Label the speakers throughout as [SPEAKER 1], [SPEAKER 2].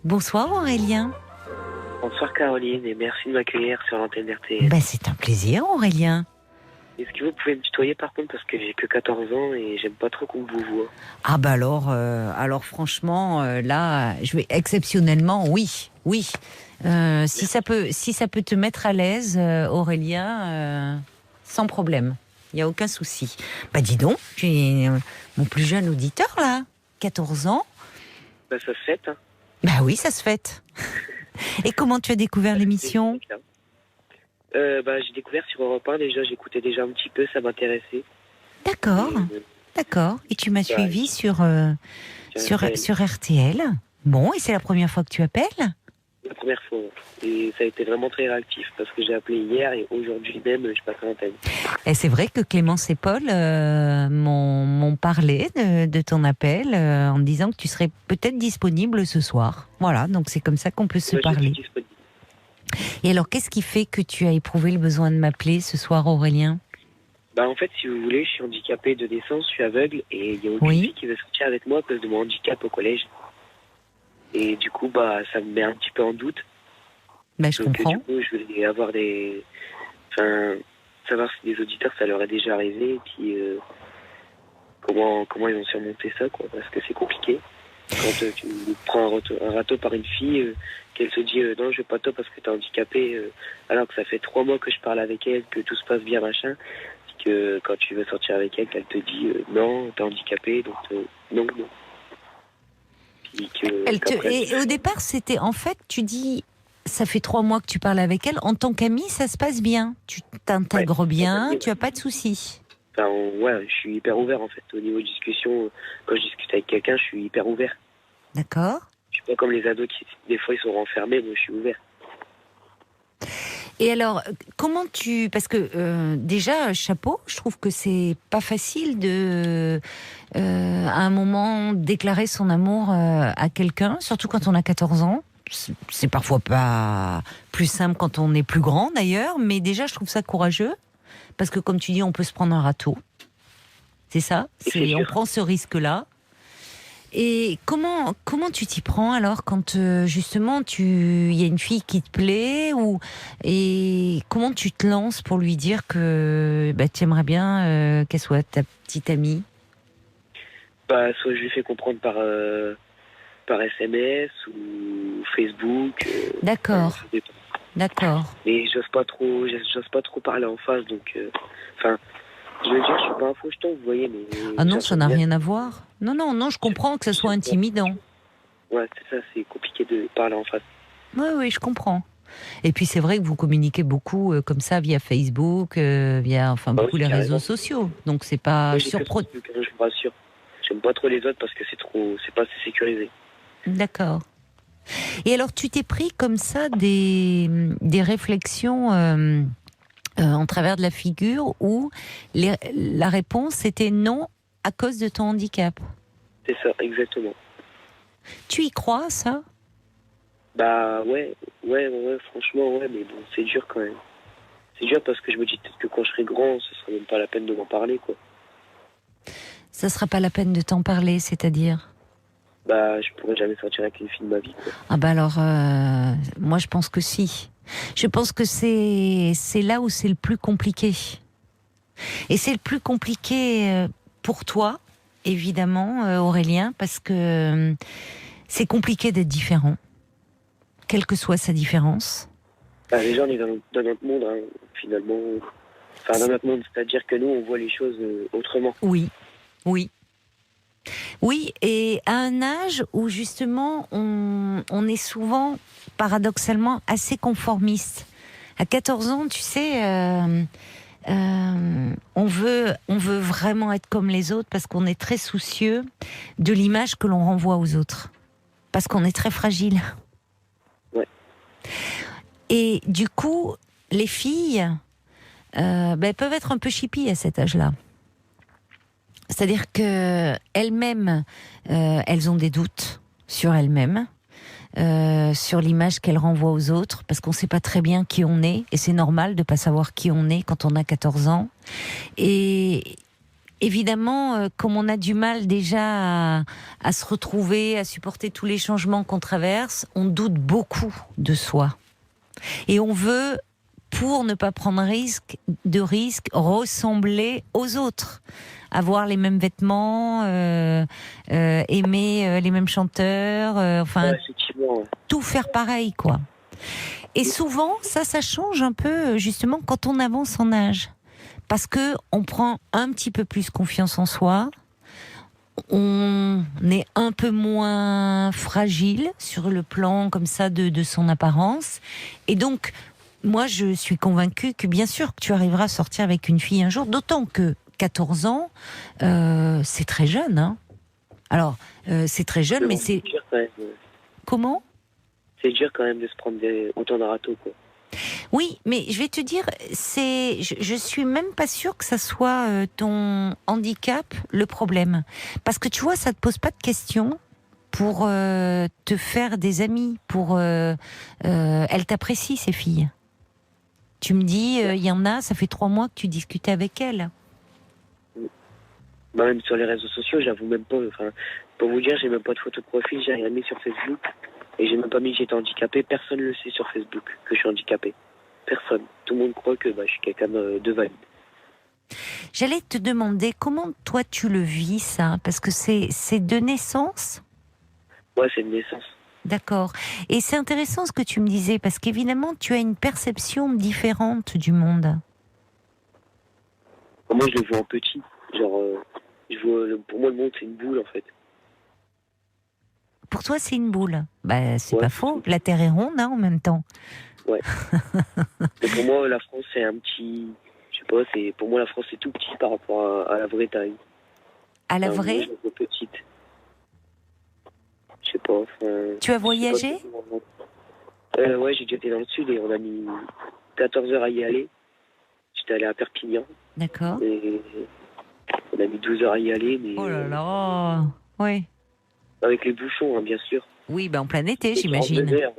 [SPEAKER 1] Bonsoir Aurélien.
[SPEAKER 2] Bonsoir Caroline et merci de m'accueillir sur l'antenne RTL.
[SPEAKER 1] C'est un plaisir Aurélien.
[SPEAKER 2] Est-ce que vous pouvez me tutoyer par contre parce que j'ai que 14 ans et j'aime pas trop qu'on vous voit.
[SPEAKER 1] Alors franchement, là, je vais exceptionnellement, oui. Si ça peut te mettre à l'aise, Aurélien, sans problème. Il n'y a aucun souci. Dis donc, tu es mon plus jeune auditeur là, 14 ans.
[SPEAKER 2] Ça se fête, hein.
[SPEAKER 1] Oui, ça se fête. Et comment tu as découvert l'émission ?
[SPEAKER 2] J'ai découvert sur Europe 1 déjà, j'écoutais déjà un petit peu, ça m'intéressait.
[SPEAKER 1] D'accord. Et tu m'as suivi sur RTL. Bon, et c'est la première fois que tu appelles ?
[SPEAKER 2] La première fois. Et ça a été vraiment très réactif parce que j'ai appelé hier et aujourd'hui même, je passe à l'antenne.
[SPEAKER 1] Et c'est vrai que Clémence et Paul m'ont parlé de ton appel en me disant que tu serais peut-être disponible ce soir. Voilà, donc c'est comme ça qu'on peut se parler.
[SPEAKER 2] Je suis disponible.
[SPEAKER 1] Et alors, qu'est-ce qui fait que tu as éprouvé le besoin de m'appeler ce soir, Aurélien ?
[SPEAKER 2] En fait, si vous voulez, je suis handicapé de naissance, je suis aveugle et il n'y a aucune fille qui veut sortir avec moi à cause de mon handicap au collège. Et du coup, ça me met un petit peu en doute.
[SPEAKER 1] Je comprends.
[SPEAKER 2] Du coup, je voulais avoir savoir si des auditeurs, ça leur est déjà arrivé et puis comment ils ont surmonté ça, quoi. Parce que c'est compliqué. Quand tu prends un râteau par une fille, qu'elle se dit non, je veux pas toi parce que t'es handicapé, alors que ça fait 3 mois que je parle avec elle, que tout se passe bien, machin. Puis que quand tu veux sortir avec elle, qu'elle te dit non, t'es handicapé, donc non.
[SPEAKER 1] Et au départ, c'était en fait, tu dis, ça fait 3 mois que tu parles avec elle. En tant qu'amie, ça se passe bien. Tu t'intègres bien, tu as pas de soucis.
[SPEAKER 2] Je suis hyper ouvert en fait. Au niveau de discussion, quand je discute avec quelqu'un, je suis hyper ouvert.
[SPEAKER 1] D'accord.
[SPEAKER 2] Je suis pas comme les ados qui, des fois, ils sont renfermés, moi je suis ouvert.
[SPEAKER 1] Et alors, comment parce que déjà, chapeau, je trouve que c'est pas facile de, à un moment, déclarer son amour à quelqu'un, surtout quand on a 14 ans. C'est parfois pas plus simple quand on est plus grand d'ailleurs, mais déjà, je trouve ça courageux, parce que comme tu dis, on peut se prendre un râteau. C'est ça ? On prend ce risque-là. Et comment tu t'y prends alors quand justement il y a une fille qui te plaît et comment tu te lances pour lui dire que tu aimerais bien qu'elle soit ta petite amie ?
[SPEAKER 2] Soit je lui fais comprendre par SMS ou Facebook.
[SPEAKER 1] D'accord.
[SPEAKER 2] Mais j'ose pas trop parler en face, donc je veux dire, je suis pas un faucheton, vous voyez, mais...
[SPEAKER 1] Ah non, ça n'a rien à voir. Non, je comprends que ça soit intimidant.
[SPEAKER 2] Ouais, c'est ça, c'est compliqué de parler en face.
[SPEAKER 1] Oui, je comprends. Et puis c'est vrai que vous communiquez beaucoup comme ça via Facebook, beaucoup les réseaux sociaux. Donc c'est pas surprenant.
[SPEAKER 2] Je vous rassure. J'aime pas trop les autres parce que c'est pas assez sécurisé.
[SPEAKER 1] D'accord. Et alors tu t'es pris comme ça des réflexions en travers de la figure où la réponse était non à cause de ton handicap.
[SPEAKER 2] C'est ça, exactement.
[SPEAKER 1] Tu y crois, ça ?
[SPEAKER 2] Ouais, franchement, ouais, mais bon, c'est dur quand même. C'est dur parce que je me dis peut-être que quand je serai grand, ce sera même pas la peine de m'en parler, quoi.
[SPEAKER 1] Ça sera pas la peine de t'en parler, c'est-à-dire ?
[SPEAKER 2] Je pourrais jamais sortir avec une fille de ma vie, quoi.
[SPEAKER 1] Alors, moi je pense que si. Je pense que c'est là où c'est le plus compliqué. Et c'est le plus compliqué pour toi, évidemment, Aurélien, parce que c'est compliqué d'être différent, quelle que soit sa différence.
[SPEAKER 2] Déjà, on est dans notre monde, hein, finalement. Enfin, dans notre monde, c'est-à-dire que nous, on voit les choses autrement.
[SPEAKER 1] Oui, et à un âge où justement on est souvent, paradoxalement, assez conformiste. À 14 ans, tu sais, on veut vraiment être comme les autres parce qu'on est très soucieux de l'image que l'on renvoie aux autres. Parce qu'on est très fragile.
[SPEAKER 2] Ouais.
[SPEAKER 1] Et du coup, les filles peuvent être un peu chippies à cet âge-là. C'est-à-dire qu'elles-mêmes, elles ont des doutes sur elles-mêmes, sur l'image qu'elles renvoient aux autres, parce qu'on ne sait pas très bien qui on est, et c'est normal de ne pas savoir qui on est quand on a 14 ans. Et évidemment, comme on a du mal déjà à se retrouver, à supporter tous les changements qu'on traverse, on doute beaucoup de soi. Et on veut, pour ne pas prendre de risque, ressembler aux autres. Avoir les mêmes vêtements, aimer les mêmes chanteurs, enfin, tout faire pareil, quoi. Et souvent, ça change un peu, justement, quand on avance en âge. Parce que on prend un petit peu plus confiance en soi, on est un peu moins fragile sur le plan, comme ça, de son apparence. Et donc, moi, je suis convaincue que, bien sûr, que tu arriveras à sortir avec une fille un jour, d'autant que 14 ans, c'est très jeune, hein. Alors, c'est très jeune, mais c'est...
[SPEAKER 2] Dur quand même.
[SPEAKER 1] Comment ?
[SPEAKER 2] C'est dur quand même de se prendre autant de râteaux, quoi.
[SPEAKER 1] Oui, mais je vais te dire, je suis même pas sûre que ça soit ton handicap le problème. Parce que tu vois, ça te pose pas de questions pour te faire des amis, elles t'apprécient, ces filles. Tu me dis, il y en a, ça fait 3 mois que tu discutais avec elles.
[SPEAKER 2] Bah, même sur les réseaux sociaux, j'avoue même pas. Enfin, pour vous dire, j'ai même pas de photo de profil, j'ai rien mis sur Facebook. Et j'ai même pas mis que j'étais handicapé. Personne ne le sait sur Facebook que je suis handicapé. Personne. Tout le monde croit que je suis quelqu'un de valide.
[SPEAKER 1] J'allais te demander comment toi tu le vis, ça, parce que c'est de naissance.
[SPEAKER 2] Ouais, c'est de naissance.
[SPEAKER 1] D'accord. Et c'est intéressant ce que tu me disais, parce qu'évidemment tu as une perception différente du monde.
[SPEAKER 2] Moi, je le vois en petit. Genre, pour moi, le monde, c'est une boule, en fait.
[SPEAKER 1] Pour toi, c'est une boule. Bah, c'est
[SPEAKER 2] Ouais,
[SPEAKER 1] pas faux. La Terre est ronde, hein, en même temps.
[SPEAKER 2] Ouais. Mais pour moi, la France, c'est un petit... Je sais pas, pour moi, la France, c'est tout petit par rapport à la vraie taille.
[SPEAKER 1] À la
[SPEAKER 2] Moi,
[SPEAKER 1] vraie ?
[SPEAKER 2] je la vois petite. Je sais pas, enfin...
[SPEAKER 1] Tu as voyagé ?
[SPEAKER 2] Ouais, j'ai déjà été dans le sud et on a mis 14 heures à y aller. J'étais allé à Perpignan.
[SPEAKER 1] D'accord.
[SPEAKER 2] Et on a mis 12 heures à y aller, mais...
[SPEAKER 1] Oh là là. Oui.
[SPEAKER 2] Avec les bouchons, hein, bien sûr.
[SPEAKER 1] Oui, en plein été,
[SPEAKER 2] Et
[SPEAKER 1] j'imagine.
[SPEAKER 2] à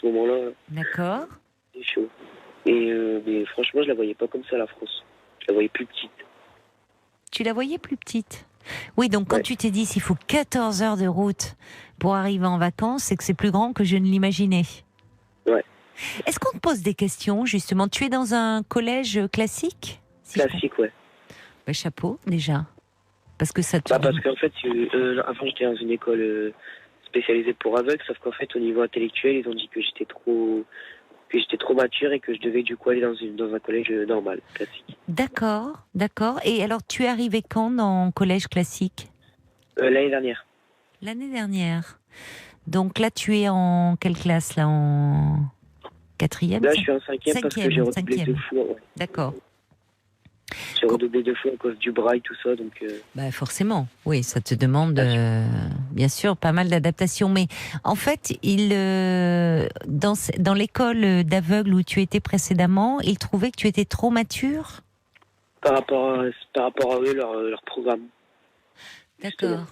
[SPEAKER 2] ce moment-là,
[SPEAKER 1] D'accord.
[SPEAKER 2] c'est chaud. Et mais franchement, je la voyais pas comme ça, la France. Je la voyais plus petite.
[SPEAKER 1] Tu la voyais plus petite. Oui, donc quand tu t'es dit s'il faut 14 heures de route pour arriver en vacances, c'est que c'est plus grand que je ne l'imaginais.
[SPEAKER 2] Ouais.
[SPEAKER 1] Est-ce qu'on te pose des questions, justement ? Tu es dans un collège classique ?
[SPEAKER 2] Classique, ouais.
[SPEAKER 1] Bah, chapeau, déjà. Parce que ça te...
[SPEAKER 2] Parce qu'en fait, avant, j'étais dans une école spécialisée pour aveugles, sauf qu'en fait, au niveau intellectuel, ils ont dit que j'étais trop mature et que je devais du coup aller dans un collège normal, classique.
[SPEAKER 1] D'accord. Et alors, tu es arrivé quand dans le collège classique ?
[SPEAKER 2] L'année dernière.
[SPEAKER 1] L'année dernière. Donc là, tu es en quelle classe, là ? En 4e ?
[SPEAKER 2] Là, je suis en 5e parce que j'ai redoublé 2 fois. Ouais.
[SPEAKER 1] D'accord.
[SPEAKER 2] J'ai redoublé 2 fois à cause du braille, tout ça, donc...
[SPEAKER 1] Bah forcément, oui, ça te demande bien sûr pas mal d'adaptation. Mais en fait, dans l'école d'aveugles où tu étais précédemment, ils trouvaient que tu étais trop mature.
[SPEAKER 2] Par rapport à eux, leur programme.
[SPEAKER 1] D'accord. Justement.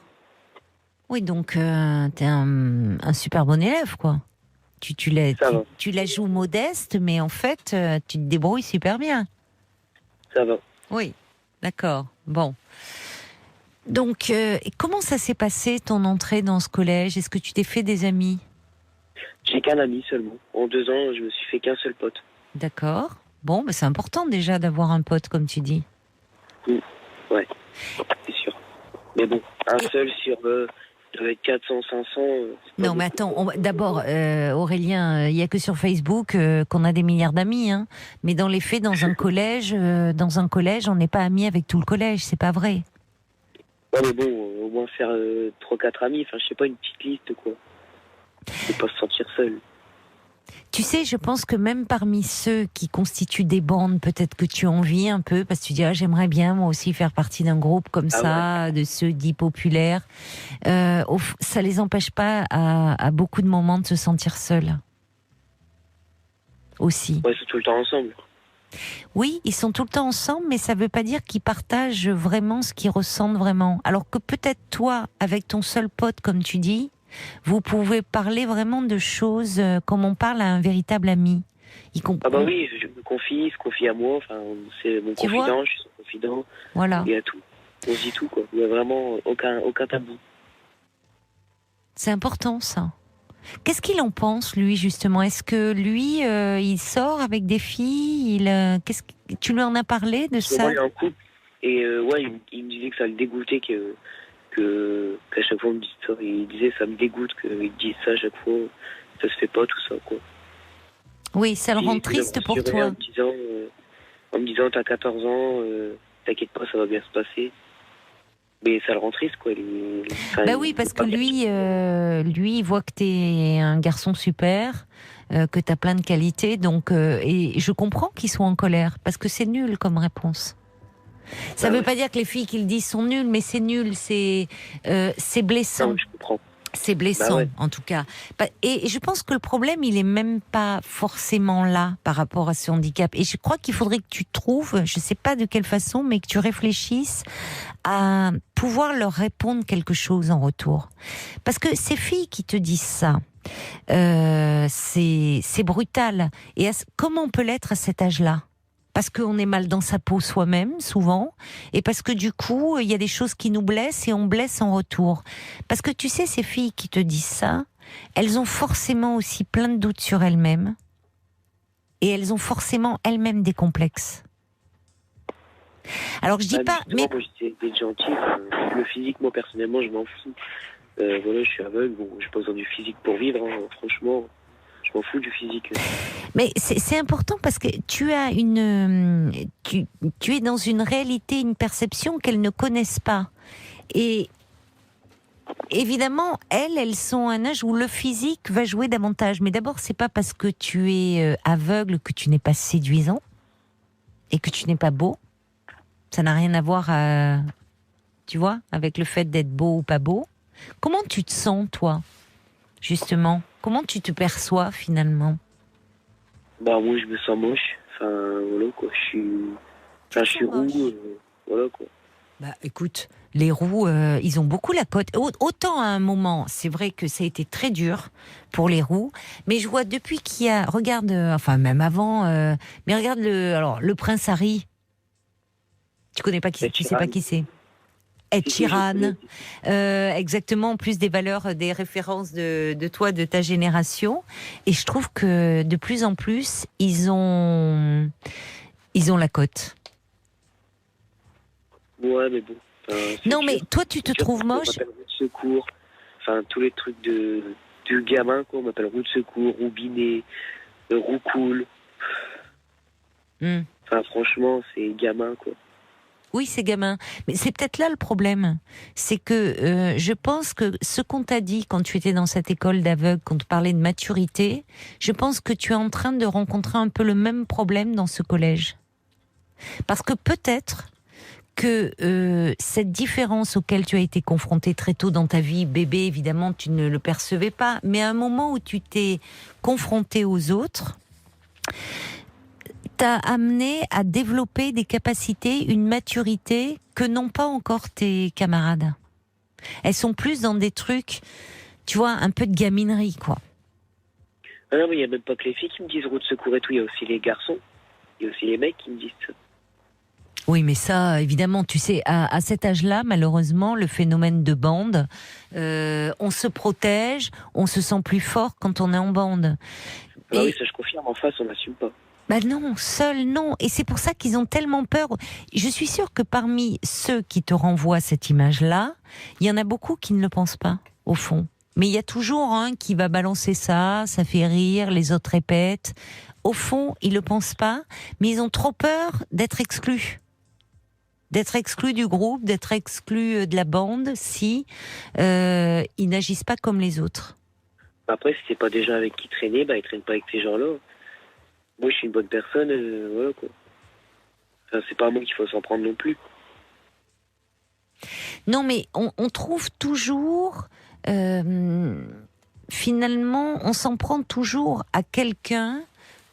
[SPEAKER 1] Oui, donc t'es un super bon élève, quoi. Tu la joues modeste, mais en fait, tu te débrouilles super bien.
[SPEAKER 2] Ça va.
[SPEAKER 1] Oui, d'accord. Bon. Donc, comment ça s'est passé, ton entrée dans ce collège ? Est-ce que tu t'es fait des amis ?
[SPEAKER 2] J'ai qu'un ami seulement. En 2 ans, je me suis fait qu'un seul pote.
[SPEAKER 1] D'accord. Bon, c'est important déjà d'avoir un pote, comme tu dis.
[SPEAKER 2] Oui, ouais, c'est sûr. Mais bon, un seul sur... Ça va être 400, 500.
[SPEAKER 1] Non, mais attends, d'abord, Aurélien, il n'y a que sur Facebook qu'on a des milliards d'amis. Hein. Mais dans les faits, dans un collège, on n'est pas amis avec tout le collège, c'est pas vrai.
[SPEAKER 2] Ouais, mais bon, au moins faire 3-4 amis, enfin, je sais pas, une petite liste, quoi. Ne pas se sentir seul.
[SPEAKER 1] Tu sais, je pense que même parmi ceux qui constituent des bandes, peut-être que tu envies un peu, parce que tu dis, j'aimerais bien moi aussi faire partie d'un groupe comme ça, ouais. De ceux dits populaires. Ça les empêche pas à beaucoup de moments de se sentir seuls. Aussi.
[SPEAKER 2] Ouais, ils sont tout le temps ensemble.
[SPEAKER 1] Oui, ils sont tout le temps ensemble, mais ça veut pas dire qu'ils partagent vraiment ce qu'ils ressentent vraiment. Alors que peut-être toi, avec ton seul pote, comme tu dis, vous pouvez parler vraiment de choses comme on parle à un véritable ami.
[SPEAKER 2] Ah bah oui, je me confie, il se confie à moi, enfin, c'est mon confident, je suis son confident,
[SPEAKER 1] voilà.
[SPEAKER 2] il y a tout. On se dit tout, quoi. Il n'y a vraiment aucun tabou.
[SPEAKER 1] C'est important, ça. Qu'est-ce qu'il en pense, lui, justement? Est-ce que lui, il sort avec des filles? Tu lui en as parlé de ça?
[SPEAKER 2] Moi, il est en couple. Et ouais, il me disait que ça le dégoûtait qu'à chaque fois on me dise ça. Il disait ça me dégoûte qu'ils disent ça à chaque fois. Ça se fait pas, tout ça, quoi.
[SPEAKER 1] Oui, ça le rend triste pour toi.
[SPEAKER 2] En me disant t'as 14 ans, t'inquiète pas, ça va bien se passer. Mais ça le rend triste, quoi.
[SPEAKER 1] Oui, parce que lui, il voit que t'es un garçon super, que t'as plein de qualités, donc et je comprends qu'il soit en colère, parce que c'est nul comme réponse. Ça veut pas dire que les filles qui le disent sont nulles, mais c'est nul, c'est blessant.
[SPEAKER 2] Non, je comprends.
[SPEAKER 1] C'est blessant, en tout cas. Et je pense que le problème, il est même pas forcément là par rapport à ce handicap. Et je crois qu'il faudrait que tu trouves, je sais pas de quelle façon, mais que tu réfléchisses à pouvoir leur répondre quelque chose en retour. Parce que ces filles qui te disent ça, c'est brutal. Et comment on peut l'être à cet âge-là ? Parce qu'on est mal dans sa peau soi-même, souvent, et parce que du coup, il y a des choses qui nous blessent et on blesse en retour. Parce que tu sais, ces filles qui te disent ça, elles ont forcément aussi plein de doutes sur elles-mêmes, et elles ont forcément elles-mêmes des complexes. Alors je dis pas, mais
[SPEAKER 2] moi j'essaie d'être gentil. Le physique, moi personnellement, je m'en fous. Voilà, je suis aveugle, bon, j'ai pas besoin du physique pour vivre, hein, franchement. Je m'en fous du physique.
[SPEAKER 1] Mais c'est important parce que tu as tu es dans une réalité, une perception qu'elles ne connaissent pas. Et évidemment, elles sont à un âge où le physique va jouer davantage. Mais d'abord, c'est pas parce que tu es aveugle que tu n'es pas séduisant et que tu n'es pas beau. Ça n'a rien à voir, tu vois, avec le fait d'être beau ou pas beau. Comment tu te sens, toi, justement ? Comment tu te perçois, finalement ?
[SPEAKER 2] Moi, je me sens moche. Enfin, voilà, quoi. Je suis roux, voilà, quoi.
[SPEAKER 1] Écoute, les roux, ils ont beaucoup la cote. Autant à un moment, c'est vrai que ça a été très dur pour les roux, mais je vois depuis qu'il y a, regarde, enfin même avant, mais regarde le prince Harry. Tu connais pas qui, tu sais pas qui c'est. Ed Sheeran, exactement, en plus des valeurs, des références de toi, de ta génération. Et je trouve que de plus en plus, ils ont la cote.
[SPEAKER 2] Ouais, mais bon.
[SPEAKER 1] Non, mais toi, tu te trouves moche.
[SPEAKER 2] On m'appelle roue de secours. Enfin, tous les trucs du gamin, quoi. On m'appelle roue de secours, roubinet, roue cool. Enfin, franchement, c'est gamin, quoi.
[SPEAKER 1] Oui, c'est gamin. Mais c'est peut-être là le problème. C'est que je pense que ce qu'on t'a dit quand tu étais dans cette école d'aveugles, quand on te parlait de maturité, je pense que tu es en train de rencontrer un peu le même problème dans ce collège. Parce que peut-être que cette différence auquel tu as été confronté très tôt dans ta vie, bébé, évidemment, tu ne le percevais pas, mais à un moment où tu t'es confronté aux autres, t'a amené à développer des capacités, une maturité que n'ont pas encore tes camarades. Elles sont plus dans des trucs, tu vois, un peu de gaminerie, quoi.
[SPEAKER 2] Ah non, mais il n'y a même pas que les filles qui me disent roue de secours et tout, il y a aussi les garçons, il y a aussi les mecs qui me disent ça.
[SPEAKER 1] Oui, mais ça, évidemment, tu sais, à cet âge-là, malheureusement, le phénomène de bande, on se protège, on se sent plus fort quand on est en bande.
[SPEAKER 2] Ah oui, ça je confirme, en face, on n'assume pas.
[SPEAKER 1] Non, seul, non. Et c'est pour ça qu'ils ont tellement peur. Je suis sûre que parmi ceux qui te renvoient cette image-là, il y en a beaucoup qui ne le pensent pas, au fond. Mais il y a toujours un qui va balancer ça fait rire, les autres répètent. Au fond, ils le pensent pas, mais ils ont trop peur d'être exclus. D'être exclus du groupe, d'être exclus de la bande, si ils n'agissent pas comme les autres.
[SPEAKER 2] Après, si c'est pas des gens avec qui traîner, ils traînent pas avec ces gens-là. Moi, je suis une bonne personne, voilà, quoi. Enfin, c'est pas à moi qu'il faut s'en prendre non plus.
[SPEAKER 1] Non, mais on trouve toujours... finalement, on s'en prend toujours à quelqu'un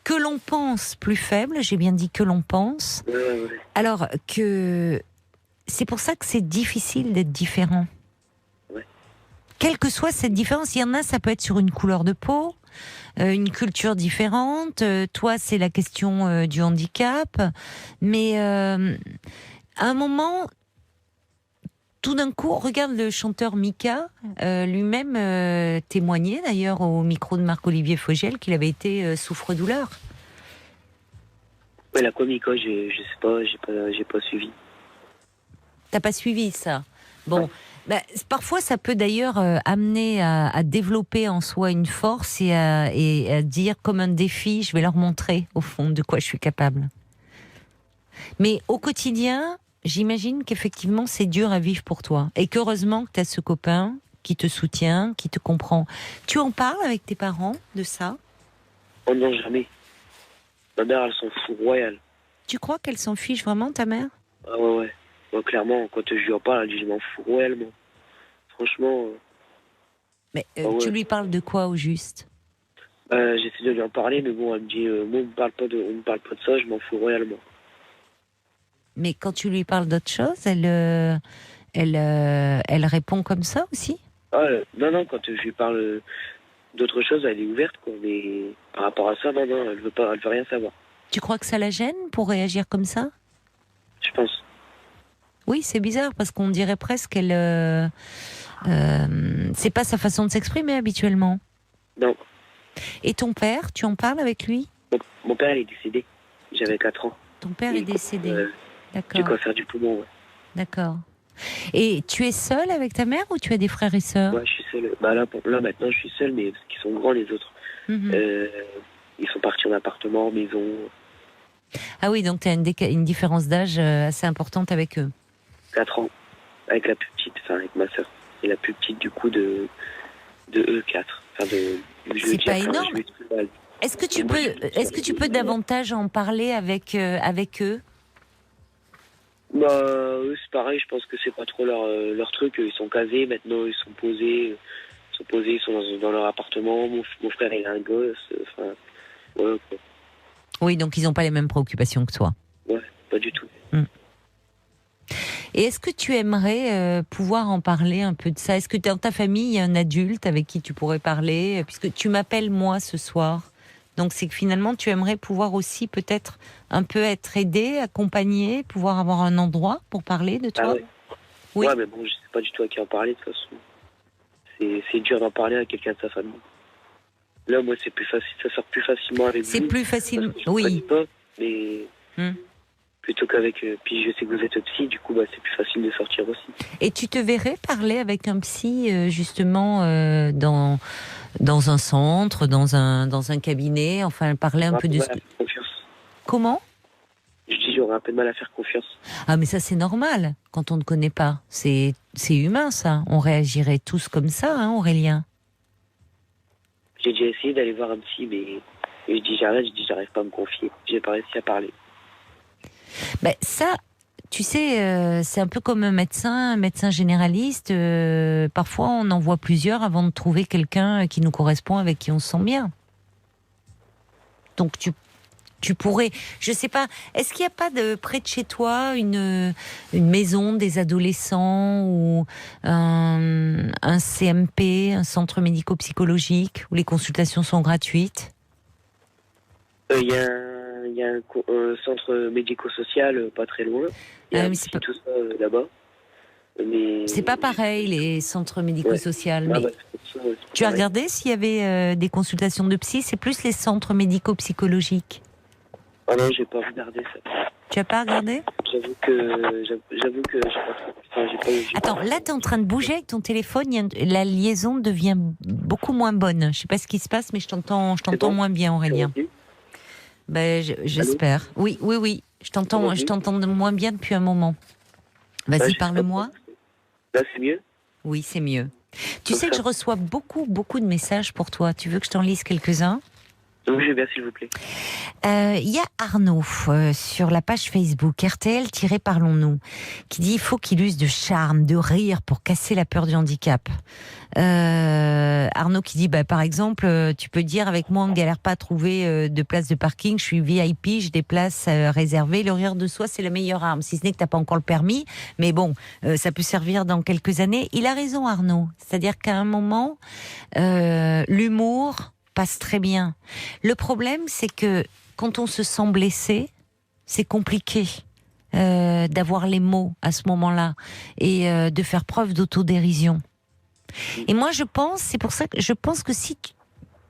[SPEAKER 1] que l'on pense plus faible, j'ai bien dit que l'on pense,
[SPEAKER 2] Ouais.
[SPEAKER 1] alors que c'est pour ça que c'est difficile d'être différent.
[SPEAKER 2] Ouais.
[SPEAKER 1] Quelle que soit cette différence, il y en a, ça peut être sur une couleur de peau, une culture différente, toi c'est la question du handicap, mais à un moment, tout d'un coup, regarde le chanteur Mika, lui-même témoignait d'ailleurs au micro de Marc-Olivier Fogiel qu'il avait été souffre-douleur.
[SPEAKER 2] Ouais, la comique, je sais pas, j'ai pas suivi.
[SPEAKER 1] T'as pas suivi ça? Bon, bah, parfois ça peut d'ailleurs amener à développer en soi une force et à dire comme un défi, je vais leur montrer au fond de quoi je suis capable. Mais au quotidien, j'imagine qu'effectivement c'est dur à vivre pour toi et qu'heureusement que tu as ce copain qui te soutient, qui te comprend. Tu en parles avec tes parents de ça?
[SPEAKER 2] Oh non, jamais. Ma mère, elle s'en fout royal.
[SPEAKER 1] Tu crois qu'elle s'en fiche vraiment, ta mère?
[SPEAKER 2] Ah ouais, ouais. Moi, clairement, quand je lui en parle, elle dit je m'en fous royalement. Franchement,
[SPEAKER 1] Mais
[SPEAKER 2] ah ouais.
[SPEAKER 1] tu lui parles de quoi au juste?
[SPEAKER 2] J'essaie de lui en parler, mais bon, elle me dit moi, on me parle pas de ça, je m'en fous royalement.
[SPEAKER 1] Mais quand tu lui parles d'autre chose, elle répond comme ça aussi?
[SPEAKER 2] Non, quand je lui parle d'autre chose, elle est ouverte, quoi. Mais par rapport à ça, non, elle veut pas, elle veut rien savoir.
[SPEAKER 1] Tu crois que ça la gêne pour réagir comme ça?
[SPEAKER 2] Je pense.
[SPEAKER 1] Oui, c'est bizarre parce qu'on dirait presque qu'elle. C'est pas sa façon de s'exprimer habituellement.
[SPEAKER 2] Non.
[SPEAKER 1] Et ton père, tu en parles avec lui?
[SPEAKER 2] Mon père, il est décédé. J'avais 4 ans.
[SPEAKER 1] Ton père est décédé.
[SPEAKER 2] J'ai
[SPEAKER 1] D'accord.
[SPEAKER 2] quoi faire du poumon, ouais.
[SPEAKER 1] D'accord. Et tu es seule avec ta mère ou tu as des frères et sœurs?
[SPEAKER 2] Ouais, je suis seul. Bah là, maintenant, je suis seul, mais parce qu'ils sont grands, les autres.
[SPEAKER 1] Mhm.
[SPEAKER 2] Ils sont partis en appartement, en maison.
[SPEAKER 1] Ah oui, donc tu as une différence d'âge assez importante avec eux.
[SPEAKER 2] 4 ans. Avec la plus petite, enfin, avec ma sœur. Et la plus petite, du coup, de eux, 4. Enfin,
[SPEAKER 1] C'est pas énorme. Est-ce que tu peux davantage en parler avec eux?
[SPEAKER 2] Bah, eux, c'est pareil, je pense que c'est pas trop leur truc. Ils sont casés, maintenant, ils sont posés. Ils sont dans leur appartement. Mon frère, il a un gosse. Enfin, ouais, quoi.
[SPEAKER 1] Oui, donc ils n'ont pas les mêmes préoccupations que toi.
[SPEAKER 2] Ouais, pas du tout.
[SPEAKER 1] Et est-ce que tu aimerais pouvoir en parler un peu de ça? Est-ce que dans ta famille, il y a un adulte avec qui tu pourrais parler? Puisque tu m'appelles moi ce soir. Donc c'est que finalement, tu aimerais pouvoir aussi peut-être un peu être aidé, accompagné, pouvoir avoir un endroit pour parler de toi?
[SPEAKER 2] Ah ouais.
[SPEAKER 1] Oui.
[SPEAKER 2] Ouais, mais bon, je sais pas du tout à qui en parler, de toute façon. C'est dur d'en parler à quelqu'un de sa famille. Là, moi, c'est plus facile, ça sort plus facilement avec vous.
[SPEAKER 1] C'est plus facile,
[SPEAKER 2] Je
[SPEAKER 1] oui.
[SPEAKER 2] pas, mais plutôt qu'avec. Puis je sais que vous êtes psy, du coup, bah, c'est plus facile de sortir aussi.
[SPEAKER 1] Et tu te verrais parler avec un psy, justement, dans un centre, dans un cabinet, enfin, parler un peu de ce que... Comment?
[SPEAKER 2] Je dis, j'aurais un peu de mal à faire confiance.
[SPEAKER 1] Ah, mais ça, c'est normal, quand on ne connaît pas. C'est humain, ça. On réagirait tous comme ça, hein, Aurélien?
[SPEAKER 2] J'ai déjà essayé d'aller voir un psy, mais je dis, j'arrive pas à me confier. J'ai pas réussi à parler.
[SPEAKER 1] Ben, ça, tu sais, c'est un peu comme un médecin généraliste. Parfois, on en voit plusieurs avant de trouver quelqu'un qui nous correspond, avec qui on se sent bien. Donc, tu pourrais, je sais pas, est-ce qu'il n'y a pas près de chez toi une maison des adolescents ou un CMP, un centre médico-psychologique où les consultations sont gratuites?
[SPEAKER 2] Il y a un centre médico-social pas très loin. Il y a tout ça là-bas. Mais... C'est
[SPEAKER 1] pas pareil, les centres médico-sociaux.
[SPEAKER 2] Ouais.
[SPEAKER 1] Mais tu as regardé s'il y avait des consultations de psy? C'est plus les centres médico-psychologiques.
[SPEAKER 2] Ah non, j'ai pas regardé ça.
[SPEAKER 1] Tu as pas regardé?
[SPEAKER 2] J'avoue que j'ai pas.
[SPEAKER 1] Attends, là t'es en train de bouger avec ton téléphone, la liaison devient beaucoup moins bonne. Je sais pas ce qui se passe, mais je t'entends moins bien, Aurélien. Ben, j'espère. Oui. Je t'entends moins bien depuis un moment. Vas-y, parle-moi.
[SPEAKER 2] Là, c'est mieux?
[SPEAKER 1] Oui, c'est mieux. Tu sais que je reçois beaucoup de messages pour toi. Tu veux que je t'en lise quelques-uns?
[SPEAKER 2] Oui, je veux bien, s'il vous plaît.
[SPEAKER 1] Il y a Arnaud sur la page Facebook RTL-Parlons-nous qui dit il faut qu'il use de charme, de rire pour casser la peur du handicap. Arnaud qui dit par exemple tu peux dire avec moi on ne galère pas à trouver de place de parking, je suis VIP, j'ai des places réservées, le rire de soi c'est la meilleure arme, si ce n'est que t'as pas encore le permis, mais bon ça peut servir dans quelques années. Il a raison Arnaud, c'est-à-dire qu'à un moment l'humour passe très bien. Le problème, c'est que quand on se sent blessé, c'est compliqué d'avoir les mots à ce moment-là et de faire preuve d'autodérision. Et moi, c'est pour ça que je pense que si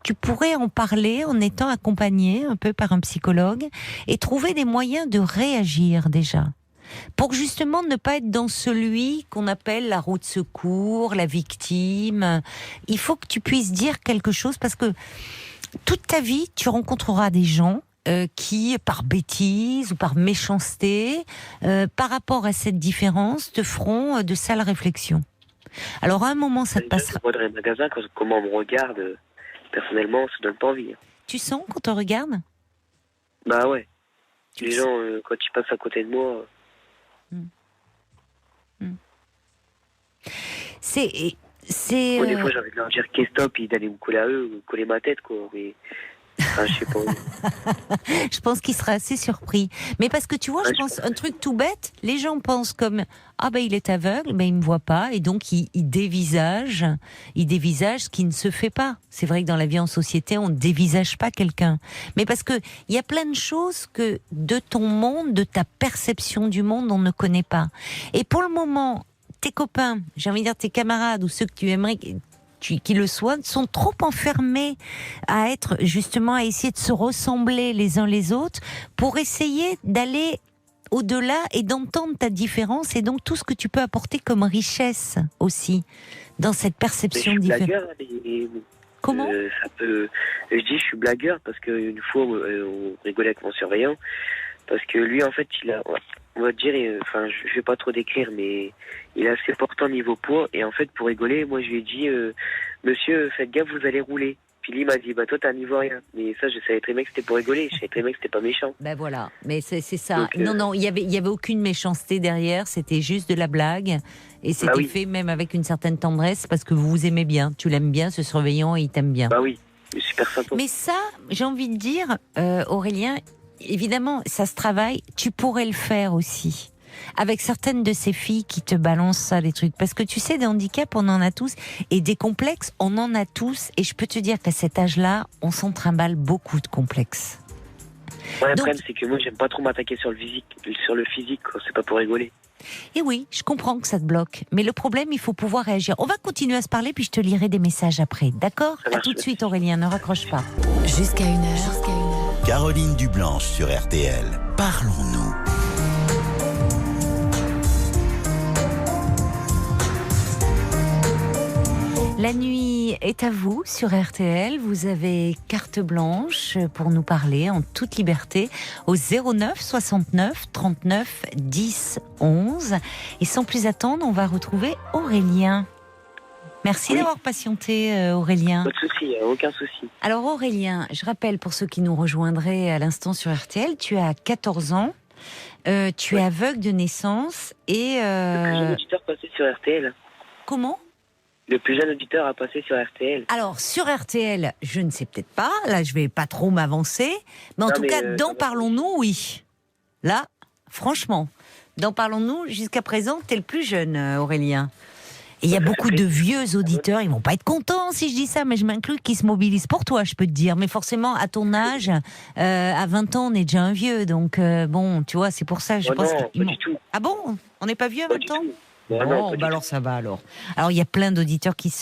[SPEAKER 1] tu pourrais en parler en étant accompagné un peu par un psychologue et trouver des moyens de réagir déjà. Pour justement ne pas être dans celui qu'on appelle la roue de secours, la victime. Il faut que tu puisses dire quelque chose parce que toute ta vie, tu rencontreras des gens qui, par bêtise ou par méchanceté, par rapport à cette différence, te feront de sales réflexions. Alors à un moment, ça te passera.
[SPEAKER 2] Moi, dans les magasins, comment on me regarde, personnellement, ça donne pas envie.
[SPEAKER 1] Tu sens qu'on te regarde ?
[SPEAKER 2] Bah ouais. Les gens, quand ils passent à côté de moi... Moi, des fois, j'ai envie de leur dire qu'est-ce stop et d'aller me coller à eux, coller ma tête, quoi. Mais, je sais pas.
[SPEAKER 1] Je pense qu'il sera assez surpris. Mais parce que tu vois, je pense un truc tout bête, les gens pensent comme il est aveugle, il me voit pas, et donc il dévisage ce qui ne se fait pas. C'est vrai que dans la vie en société, on ne dévisage pas quelqu'un. Mais parce que il y a plein de choses que de ton monde, de ta perception du monde, on ne connaît pas. Et pour le moment, tes copains, j'ai envie de dire tes camarades ou ceux que tu aimerais qui le soient, sont trop enfermés à être justement à essayer de se ressembler les uns les autres pour essayer d'aller au-delà et d'entendre ta différence et donc tout ce que tu peux apporter comme richesse aussi dans cette perception différente. Comment
[SPEAKER 2] ça peut... Je dis je suis blagueur parce qu'une fois on rigolait avec mon surveillant parce que lui en fait il a... On va dire, je vais pas trop décrire, mais il est assez portant niveau poids. Et en fait, pour rigoler, moi, je lui ai dit, monsieur, faites gaffe, vous allez rouler. Puis lui m'a dit, toi, t'es un Ivoirien. Mais ça, je savais très bien que c'était pour rigoler. Je savais très bien que c'était pas méchant.
[SPEAKER 1] Voilà. Mais c'est ça.
[SPEAKER 2] Donc,
[SPEAKER 1] non, il y avait aucune méchanceté derrière. C'était juste de la blague. Et c'était fait même avec une certaine tendresse parce que vous vous aimez bien. Tu l'aimes bien, ce surveillant, et il t'aime bien.
[SPEAKER 2] Bah oui, super sympa.
[SPEAKER 1] Mais ça, j'ai envie de dire, Aurélien, évidemment, ça se travaille. Tu pourrais le faire aussi avec certaines de ces filles qui te balancent ça, les trucs. Parce que tu sais, des handicaps, on en a tous. Et des complexes, on en a tous. Et je peux te dire qu'à cet âge-là, on s'en trimballe beaucoup de complexes.
[SPEAKER 2] Ouais, le problème, c'est que moi, j'aime pas trop m'attaquer sur le physique. C'est pas pour rigoler.
[SPEAKER 1] Et oui, je comprends que ça te bloque. Mais le problème, il faut pouvoir réagir. On va continuer à se parler, puis je te lirai des messages après. D'accord ? À tout de suite, Aurélien, ne raccroche pas.
[SPEAKER 3] Jusqu'à 1h.
[SPEAKER 4] Caroline Dublanche sur RTL. Parlons-nous.
[SPEAKER 1] La nuit est à vous sur RTL. Vous avez carte blanche pour nous parler en toute liberté au 09 69 39 10 11. Et sans plus attendre, on va retrouver Aurélien. Merci d'avoir patienté, Aurélien.
[SPEAKER 2] Pas de souci, aucun souci.
[SPEAKER 1] Alors Aurélien, je rappelle pour ceux qui nous rejoindraient à l'instant sur RTL, tu as 14 ans, tu es aveugle de naissance et...
[SPEAKER 2] Le plus jeune auditeur passé sur RTL.
[SPEAKER 1] Comment ?
[SPEAKER 2] Le plus jeune auditeur a passé sur RTL.
[SPEAKER 1] Alors, sur RTL, je ne sais peut-être pas, là je vais pas trop m'avancer, mais en tout cas, dans Parlons-nous, oui. Là, franchement, dans Parlons-nous, jusqu'à présent, t'es le plus jeune, Aurélien. Et il y a beaucoup de vieux auditeurs, ils vont pas être contents si je dis ça, mais je m'inclus, qui se mobilisent pour toi, je peux te dire. Mais forcément, à ton âge, à 20 ans, on est déjà un vieux, donc bon, tu vois, c'est pour ça, je pense...
[SPEAKER 2] Non, pas du tout.
[SPEAKER 1] Ah bon ? On n'est pas vieux à 20 ans ?
[SPEAKER 2] Non,
[SPEAKER 1] alors ça va alors. Alors il y a plein d'auditeurs qui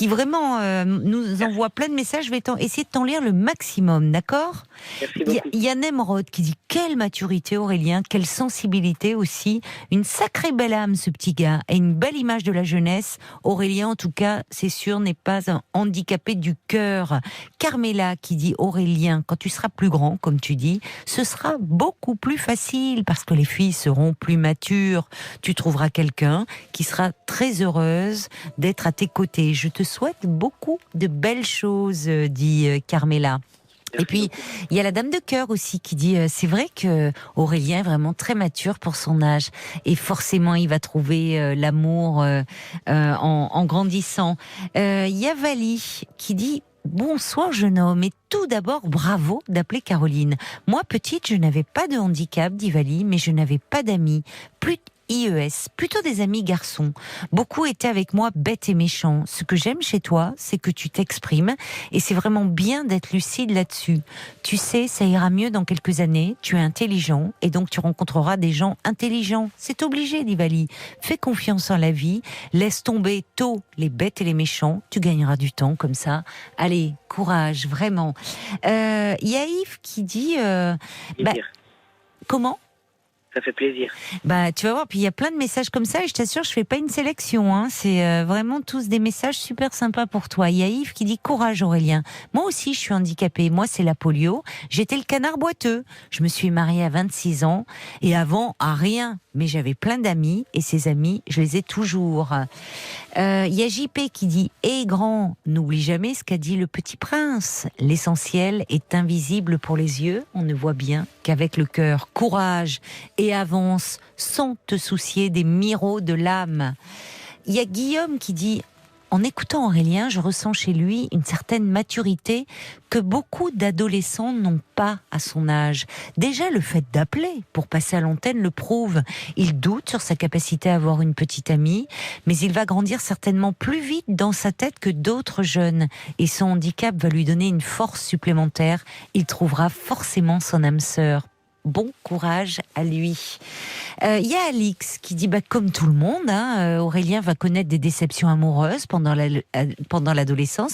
[SPEAKER 1] vraiment nous envoient plein de messages. Je vais essayer de t'en lire le maximum, d'accord ?
[SPEAKER 2] Merci beaucoup.
[SPEAKER 1] Il y a Nemrod qui dit quelle maturité Aurélien, quelle sensibilité aussi, une sacrée belle âme ce petit gars et une belle image de la jeunesse. Aurélien en tout cas, c'est sûr, n'est pas un handicapé du cœur. Carmela qui dit Aurélien, quand tu seras plus grand, comme tu dis, ce sera beaucoup plus facile parce que les filles seront plus matures. Tu trouveras quelqu'un qui sera très heureuse d'être à tes côtés. Je te souhaite beaucoup de belles choses, dit Carmela.
[SPEAKER 2] Merci.
[SPEAKER 1] Et puis, il y a la dame de cœur aussi qui dit c'est vrai que Aurélien est vraiment très mature pour son âge et forcément il va trouver l'amour en grandissant. Il y a Vali qui dit bonsoir jeune homme et tout d'abord bravo d'appeler Caroline. Moi petite je n'avais pas de handicap, dit Vali, mais je n'avais pas d'amis. Plus IES, plutôt des amis garçons. Beaucoup étaient avec moi bêtes et méchants. Ce que j'aime chez toi, c'est que tu t'exprimes et c'est vraiment bien d'être lucide là-dessus. Tu sais, ça ira mieux dans quelques années, tu es intelligent et donc tu rencontreras des gens intelligents. C'est obligé, dit Vali. Fais confiance en la vie, laisse tomber tôt les bêtes et les méchants, tu gagneras du temps comme ça. Allez, courage, vraiment. Y a Yves qui dit... comment ?
[SPEAKER 2] Ça fait plaisir.
[SPEAKER 1] Tu vas voir, puis il y a plein de messages comme ça et je t'assure, je fais pas une sélection, hein. C'est vraiment tous des messages super sympas pour toi. Il y a Yves qui dit courage Aurélien. Moi aussi, je suis handicapée. Moi, c'est la polio. J'étais le canard boiteux. Je me suis mariée à 26 ans et avant, à rien. Mais j'avais plein d'amis et ces amis, je les ai toujours. Il y a JP qui dit « Eh grand, n'oublie jamais ce qu'a dit le petit prince. L'essentiel est invisible pour les yeux. On ne voit bien qu'avec le cœur. Courage et avance sans te soucier des miroirs de l'âme. » Il y a Guillaume qui dit « En écoutant Aurélien, je ressens chez lui une certaine maturité que beaucoup d'adolescents n'ont pas à son âge. Déjà, le fait d'appeler pour passer à l'antenne le prouve. Il doute sur sa capacité à avoir une petite amie, mais il va grandir certainement plus vite dans sa tête que d'autres jeunes. Et son handicap va lui donner une force supplémentaire. Il trouvera forcément son âme sœur. Bon courage à lui. Y a Alix qui dit comme tout le monde, Aurélien va connaître des déceptions amoureuses pendant l'adolescence,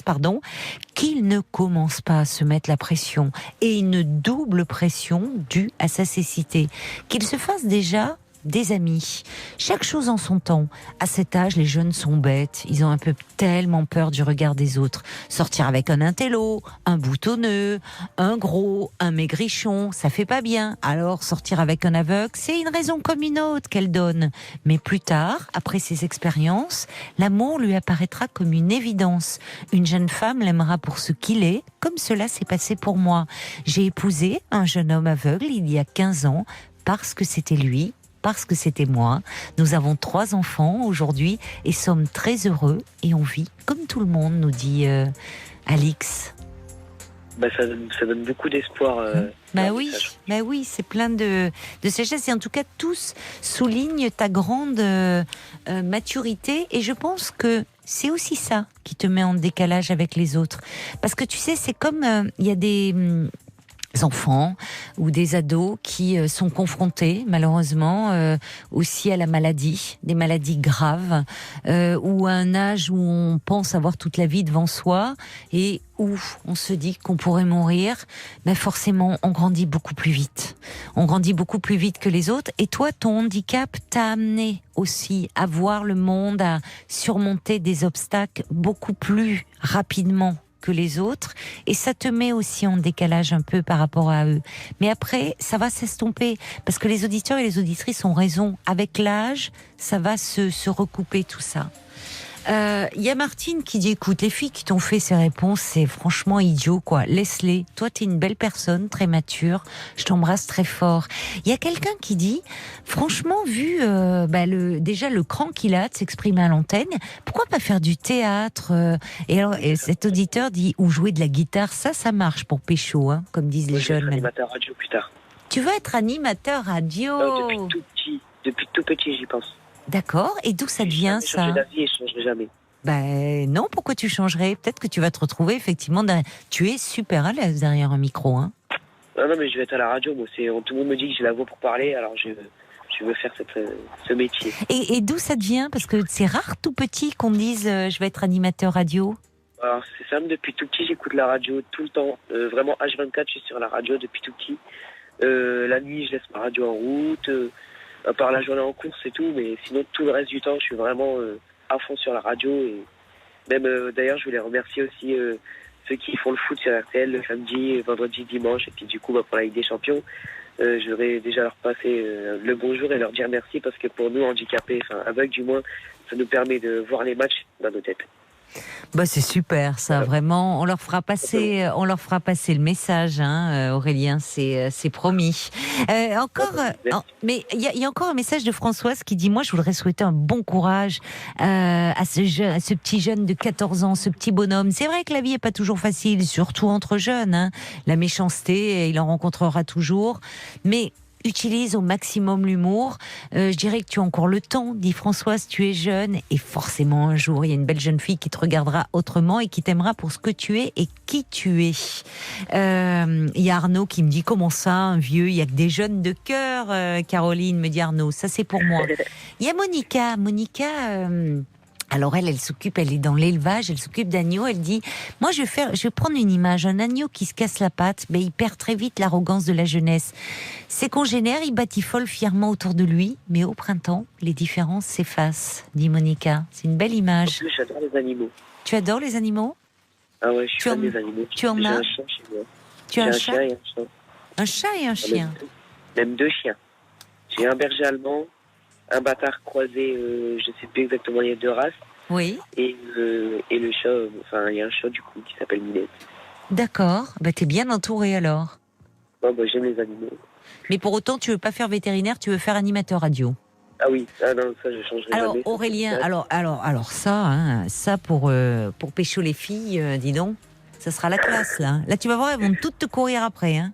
[SPEAKER 1] qu'il ne commence pas à se mettre la pression et une double pression due à sa cécité, qu'il se fasse déjà des amis. Chaque chose en son temps. À cet âge, les jeunes sont bêtes. Ils ont un peu tellement peur du regard des autres. Sortir avec un intello, un boutonneux, un gros, un maigrichon, ça fait pas bien. Alors, sortir avec un aveugle, c'est une raison comme une autre qu'elle donne. Mais plus tard, après ces expériences, l'amour lui apparaîtra comme une évidence. Une jeune femme l'aimera pour ce qu'il est, comme cela s'est passé pour moi. J'ai épousé un jeune homme aveugle il y a 15 ans parce que c'était lui, parce que c'était moi. Nous avons 3 enfants aujourd'hui et sommes très heureux et on vit comme tout le monde, nous dit Alix.
[SPEAKER 2] Ça donne beaucoup d'espoir.
[SPEAKER 1] Oui, c'est plein de sagesse et en tout cas tous soulignent ta grande maturité et je pense que c'est aussi ça qui te met en décalage avec les autres. Parce que tu sais, c'est comme il y a des enfants ou des ados qui sont confrontés malheureusement aussi à la maladie, des maladies graves ou à un âge où on pense avoir toute la vie devant soi et où on se dit qu'on pourrait mourir, mais forcément on grandit beaucoup plus vite. On grandit beaucoup plus vite que les autres et toi ton handicap t'a amené aussi à voir le monde, à surmonter des obstacles beaucoup plus rapidement que les autres et ça te met aussi en décalage un peu par rapport à eux. Mais après, ça va s'estomper parce que les auditeurs et les auditrices ont raison. Avec l'âge, ça va se recouper tout ça. Y a Martine qui dit écoute, les filles qui t'ont fait ces réponses, c'est franchement idiot quoi. Laisse-les. Toi, t'es une belle personne, très mature. Je t'embrasse très fort. Il y a quelqu'un qui dit franchement, vu déjà le cran qu'il a de s'exprimer à l'antenne, pourquoi pas faire du théâtre et cet auditeur dit ou jouer de la guitare, ça marche pour pécho, hein, comme disent les jeunes.
[SPEAKER 2] Je vais être animateur radio plus tard.
[SPEAKER 1] Tu veux être animateur radio?
[SPEAKER 2] Depuis tout petit, j'y pense.
[SPEAKER 1] D'accord. Et d'où ça devient, ça?
[SPEAKER 2] Changer d'avis et je ne changerai jamais.
[SPEAKER 1] Non, pourquoi tu changerais? Peut-être que tu vas te retrouver effectivement... Tu es super à l'aise derrière un micro, hein?
[SPEAKER 2] Non, mais je vais être à la radio. Moi, tout le monde me dit que j'ai la voix pour parler, alors je veux faire ce métier.
[SPEAKER 1] Et d'où ça devient? Parce que c'est rare tout petit qu'on me dise je vais être animateur radio.
[SPEAKER 2] Alors, c'est simple, depuis tout petit, j'écoute la radio tout le temps. Vraiment, H24, je suis sur la radio depuis tout petit. La nuit, je laisse ma radio en route... à part la journée en course et tout, mais sinon tout le reste du temps, je suis vraiment à fond sur la radio. Et même d'ailleurs, je voulais remercier aussi ceux qui font le foot sur RTL le samedi, vendredi, dimanche, et puis du coup pour la Ligue des Champions, je voudrais déjà leur passer le bonjour et leur dire merci parce que pour nous handicapés, enfin aveugles du moins, ça nous permet de voir les matchs dans nos têtes.
[SPEAKER 1] C'est super ça, vraiment. On leur fera passer le message, hein, Aurélien, c'est promis. Mais il y a encore un message de Françoise qui dit moi je voudrais souhaiter un bon courage à ce petit jeune de 14 ans, ce petit bonhomme. C'est vrai que la vie est pas toujours facile, surtout entre jeunes. Hein. La méchanceté, il en rencontrera toujours, mais Utilise au maximum l'humour. Je dirais que tu as encore le temps, dit Françoise, tu es jeune et forcément un jour il y a une belle jeune fille qui te regardera autrement et qui t'aimera pour ce que tu es et qui tu es. Il y a Arnaud qui me dit comment ça, un vieux, il y a que des jeunes de cœur, Caroline, me dit Arnaud, ça c'est pour moi. Il y a Monica, alors elle s'occupe, elle est dans l'élevage, elle s'occupe d'agneaux, elle dit, moi je vais prendre une image, un agneau qui se casse la patte, il perd très vite l'arrogance de la jeunesse. Ses congénères, ils batifolent fièrement autour de lui, mais au printemps, les différences s'effacent, dit Monica. C'est une belle image.
[SPEAKER 2] En plus, j'adore les animaux.
[SPEAKER 1] Tu adores les animaux ?
[SPEAKER 2] Ah ouais, je suis fan des animaux.
[SPEAKER 1] Tu en
[SPEAKER 2] J'ai
[SPEAKER 1] as
[SPEAKER 2] un chien chez moi.
[SPEAKER 1] Tu as un chat
[SPEAKER 2] et un chien.
[SPEAKER 1] Un chat et un chien.
[SPEAKER 2] Même 2 chiens. J'ai un berger allemand, un bâtard croisé, je sais plus exactement les 2 races.
[SPEAKER 1] Oui.
[SPEAKER 2] Et le chat, enfin, il y a un chat du coup qui s'appelle Minette.
[SPEAKER 1] D'accord, t'es bien entouré alors.
[SPEAKER 2] Moi, j'aime les animaux.
[SPEAKER 1] Mais pour autant, tu veux pas faire vétérinaire, tu veux faire animateur radio.
[SPEAKER 2] Ah oui, non, ça je changerai
[SPEAKER 1] alors,
[SPEAKER 2] jamais.
[SPEAKER 1] Aurélien, alors ça pour pécho les filles, dis donc, ça sera la classe là. Là, tu vas voir, elles vont toutes te courir après, hein.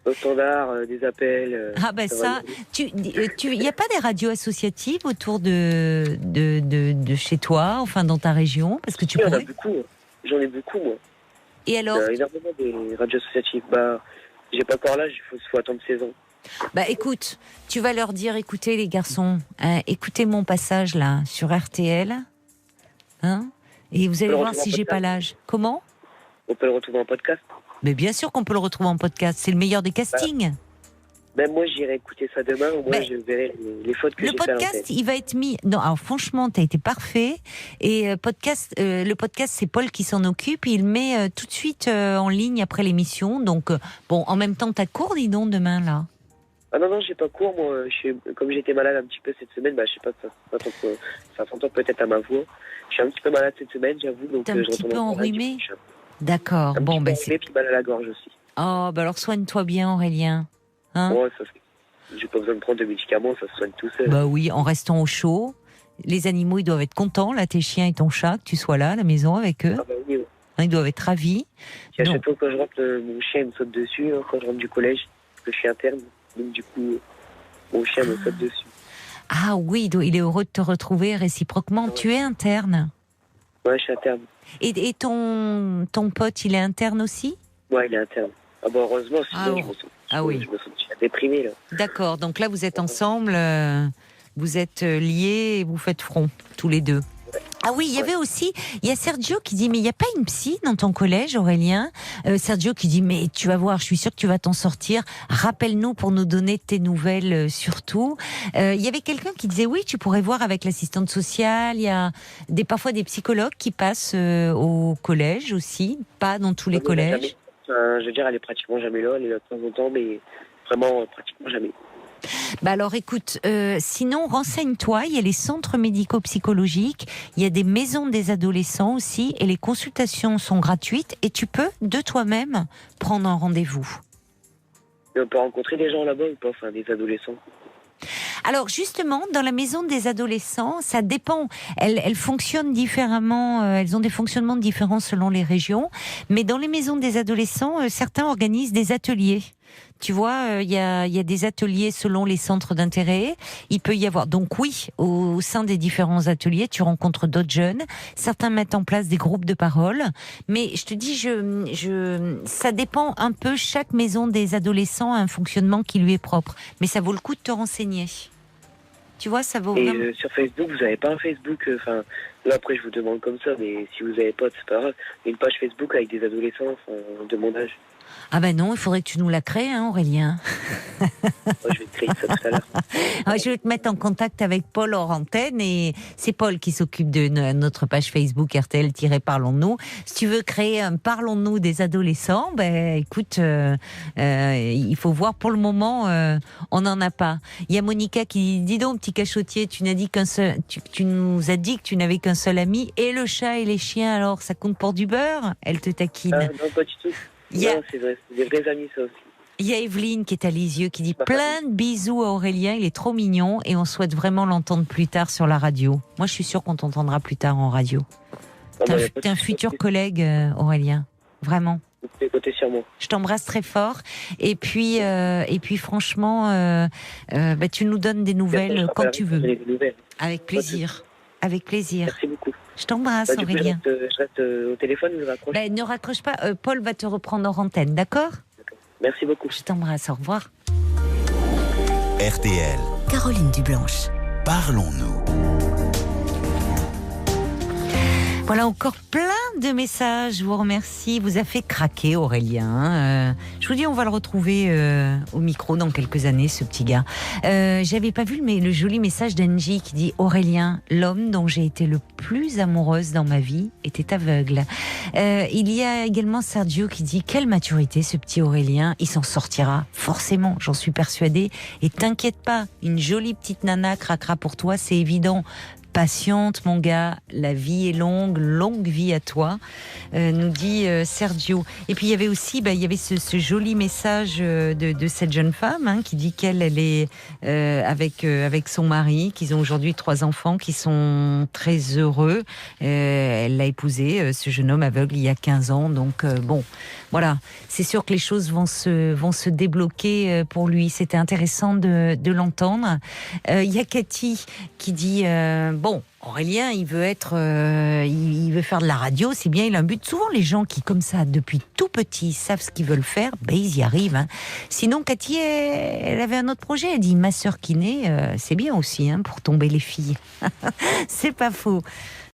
[SPEAKER 2] Au standard, des appels.
[SPEAKER 1] Ça, il y a pas des radios associatives autour de chez toi, enfin dans ta région, parce que tu
[SPEAKER 2] oui,
[SPEAKER 1] pourrais.
[SPEAKER 2] J'en ai beaucoup, moi.
[SPEAKER 1] Et alors
[SPEAKER 2] énormément des radios associatives. J'ai pas encore l'âge, il faut attendre 16 ans.
[SPEAKER 1] Écoute, tu vas leur dire, écoutez les garçons, écoutez mon passage là sur RTL, hein, et vous allez voir si j'ai pas l'âge. Comment ?
[SPEAKER 2] On peut le retrouver en podcast.
[SPEAKER 1] Mais bien sûr qu'on peut le retrouver en podcast, c'est le meilleur des castings.
[SPEAKER 2] Même moi, j'irai écouter ça demain, au moins je verrai les fautes que j'ai fait à l'antenne.
[SPEAKER 1] Le podcast, il va être mis... Non, alors franchement, t'as été parfait. Et le podcast, c'est Paul qui s'en occupe. Il met tout de suite en ligne après l'émission. Donc, en même temps, t'as cours, dis donc, demain, là.
[SPEAKER 2] Ah non, j'ai pas cours, moi. Comme j'étais malade un petit peu cette semaine, je sais pas, ça s'entend peut-être à ma voix. Je suis un petit peu malade cette semaine, j'avoue. Donc,
[SPEAKER 1] t'es un petit peu enrhumé ? D'accord.
[SPEAKER 2] C'est... puis mal à la gorge aussi.
[SPEAKER 1] Oh, alors soigne-toi bien, Aurélien. Hein ?
[SPEAKER 2] Ouais, j'ai pas besoin de prendre de médicaments, ça se soigne tout seul.
[SPEAKER 1] Oui, en restant au chaud. Les animaux, ils doivent être contents, là, tes chiens et ton chat, que tu sois là, à la maison, avec eux.
[SPEAKER 2] Oui.
[SPEAKER 1] Ils doivent être ravis.
[SPEAKER 2] À chaque fois, quand je rentre, mon chien il me saute dessus, quand je rentre du collège, parce que je suis interne. Donc, du coup, mon chien me saute dessus.
[SPEAKER 1] Ah oui, il est heureux de te retrouver réciproquement. Ouais. Tu es interne ?
[SPEAKER 2] Ouais, je suis interne.
[SPEAKER 1] Et ton pote, il est interne aussi ?
[SPEAKER 2] Ouais, il est interne. Heureusement, sinon je me sens déprimé, là. D'accord,
[SPEAKER 1] donc là, vous êtes ensemble, vous êtes liés et vous faites front, tous les deux. Ah oui, il y a Sergio qui dit, mais il n'y a pas une psy dans ton collège, Aurélien ? Sergio qui dit, mais tu vas voir, je suis sûre que tu vas t'en sortir. Rappelle-nous pour nous donner tes nouvelles surtout. Il y avait quelqu'un qui disait, oui, tu pourrais voir avec l'assistante sociale. Il y a parfois des psychologues qui passent au collège aussi, pas dans tous les collèges.
[SPEAKER 2] Je veux dire, elle est pratiquement jamais là, elle est là de temps en temps, mais vraiment pratiquement jamais.
[SPEAKER 1] Alors écoute, sinon renseigne-toi, il y a les centres médico-psychologiques, il y a des maisons des adolescents aussi, et les consultations sont gratuites, et tu peux de toi-même prendre un rendez-vous.
[SPEAKER 2] Et on peut rencontrer des gens là-bas ou pas, enfin des adolescents ?
[SPEAKER 1] Alors justement, dans la maison des adolescents, ça dépend. Elles fonctionnent différemment, elles ont des fonctionnements différents selon les régions, mais dans les maisons des adolescents, certains organisent des ateliers. Tu vois, il y a des ateliers selon les centres d'intérêt. Il peut y avoir. Donc oui, au sein des différents ateliers, tu rencontres d'autres jeunes. Certains mettent en place des groupes de parole. Mais je te dis, ça dépend un peu. Chaque maison des adolescents a un fonctionnement qui lui est propre. Mais ça vaut le coup de te renseigner. Tu vois, ça vaut.
[SPEAKER 2] Et sur Facebook, vous n'avez pas un Facebook, là après je vous demande comme ça, mais si vous n'avez pas, c'est pas grave, une page Facebook avec des adolescents de mon âge.
[SPEAKER 1] Ah ben non, il faudrait que tu nous la crées, hein, Aurélien.
[SPEAKER 2] Je vais te créer ça tout à l'heure.
[SPEAKER 1] Je vais te mettre en contact avec Paul hors antenne, et c'est Paul qui s'occupe de notre page Facebook RTL-Parlons-nous. Si tu veux créer un Parlons-nous des adolescents, écoute, il faut voir. Pour le moment, on n'en a pas. Il y a Monica qui dit, donc petit cachotier, tu nous as dit que tu n'avais qu'un seul ami, et le chat et les chiens, alors ça compte pour du beurre ? Elle te taquine.
[SPEAKER 2] Non, pas du tout. Non, c'est vrai, c'est des vrais amis, ça aussi.
[SPEAKER 1] Il y a Evelyne qui est à Lisieux qui dit plein de bisous à Aurélien, il est trop mignon et on souhaite vraiment l'entendre plus tard sur la radio. Moi, je suis sûre qu'on t'entendra plus tard en radio. T'es un futur collègue, Aurélien, vraiment.
[SPEAKER 2] Vous pouvez compter sur moi.
[SPEAKER 1] Je t'embrasse très fort. Et puis franchement, tu nous donnes des nouvelles quand tu veux.
[SPEAKER 2] Des nouvelles.
[SPEAKER 1] Avec plaisir. Avec plaisir.
[SPEAKER 2] Merci beaucoup.
[SPEAKER 1] Je t'embrasse,
[SPEAKER 2] Du coup,
[SPEAKER 1] Aurélien.
[SPEAKER 2] je reste au téléphone, je raccroche.
[SPEAKER 1] Ne raccroche pas. Paul va te reprendre en antenne, d'accord?
[SPEAKER 2] Merci beaucoup.
[SPEAKER 1] Je t'embrasse. Au revoir.
[SPEAKER 4] RTL,
[SPEAKER 3] Caroline Dublanche.
[SPEAKER 4] parlons-nous.
[SPEAKER 1] Voilà encore plein de messages. Je vous remercie. Vous a fait craquer, Aurélien. Je vous dis, on va le retrouver au micro dans quelques années, ce petit gars. J'avais pas vu le joli message d'Angie qui dit: Aurélien, l'homme dont j'ai été le plus amoureuse dans ma vie était aveugle. Il y a également Sergio qui dit: quelle maturité, ce petit Aurélien. Il s'en sortira forcément, j'en suis persuadée. Et t'inquiète pas, une jolie petite nana craquera pour toi, c'est évident. Patiente, mon gars, la vie est longue, longue vie à toi, nous dit Sergio. Et puis il y avait aussi, il y avait ce joli message de cette jeune femme qui dit qu'elle est avec son mari, qu'ils ont aujourd'hui 3 enfants, qui sont très heureux. Elle l'a épousé, ce jeune homme aveugle, il y a 15 ans. Donc voilà, c'est sûr que les choses vont se débloquer pour lui. C'était intéressant de l'entendre. Il y a Cathy qui dit Aurélien, il veut faire de la radio, c'est bien, il a un but. Souvent, les gens qui, comme ça, depuis tout petit, savent ce qu'ils veulent faire, ils y arrivent. Sinon, Cathy, elle avait un autre projet. Elle dit: ma sœur kiné, c'est bien aussi, pour tomber les filles. C'est pas faux.